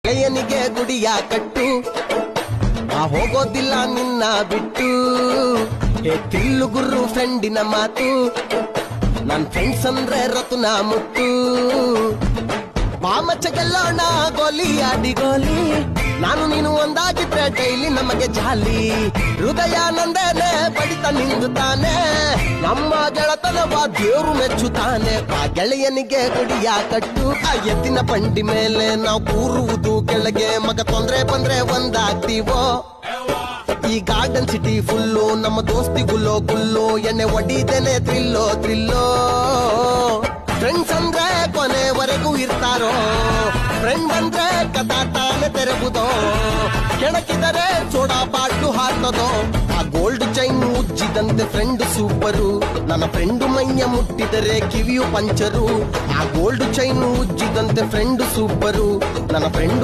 ಗೆಳೆಯನಿಗೆ ಗುಡಿಯ ಕಟ್ಟು ಹೋಗೋದಿಲ್ಲ ನಿನ್ನ ಬಿಟ್ಟು ತಿಲ್ಲು ಗುರು ಫ್ರೆಂಡಿನ ಮಾತು ನನ್ ಫ್ರೆಂಡ್ಸ್ ಅಂದ್ರೆ ರತುನ ಮುತ್ತು ಮಾಮಚ್ಚ ಗೆಲ್ಲೋಣ ಗೋಲಿ ಆಡಿ ಗೋಲಿ ನಾನು ನೀನು ಒಂದಾಗಿದ್ರೆ ಡೈಲಿ ನಮಗೆ ಜಾಲಿ ಹೃದಯ ನಂದೇನೆ ಬಡಿತ ನಿಂದುತ್ತಾನೆ ನಮ್ಮ ಗೆಳತನವ ದೇವ್ರು ಮೆಚ್ಚುತ್ತಾನೆ ಆ ಗೆಳೆಯನಿಗೆ ಗುಡಿಯ ಕಟ್ಟು ಆ ಎತ್ತಿನ ಬಂಡಿ ಮೇಲೆ ನಾವು ಕೂರುವುದು ಕೆಳಗೆ ಮಗ ತೊಂದ್ರೆ ಬಂದ್ರೆ ಒಂದಾಗ್ತೀವೋ ಈ ಗಾರ್ಡನ್ ಸಿಟಿ ಫುಲ್ಲು ನಮ್ಮ ದೋಸ್ತಿಗುಲ್ಲೋ ಗುಲ್ಲು ಎಣ್ಣೆ ಒಡಿದೇನೆ ಥ್ರಿಲ್ಲೋ ಥ್ರಿಲ್ಲೋ ಫ್ರೆಂಡ್ಸ್ ಅಂದ್ರೆ ಕೊನೆವರೆಗೂ ಇರ್ತಾರೋ ಫ್ರೆಂಡ್ ಬಂದ್ರೆ ಕಥಾ ತಾನೆ ತೆರಬುದೋ ಕೆಣಕಿದರೆ ಸೋಡಾ ಬಾಟ್ಲು ಹಾರ್ತದೋ ಆ ಗೋಲ್ಡ್ ಚೈನ್ ಉಜ್ಜಿದಂತೆ ಫ್ರೆಂಡ್ ಸೂಪರು ನನ್ನ ಫ್ರೆಂಡು ಮೈಯ ಮುಟ್ಟಿದರೆ ಕಿವಿಯು ಪಂಚರು ಆ ಗೋಲ್ಡ್ ಚೈನ್ ಉಜ್ಜಿದಂತೆ ಫ್ರೆಂಡ್ ಸೂಪರು ನನ್ನ ಫ್ರೆಂಡು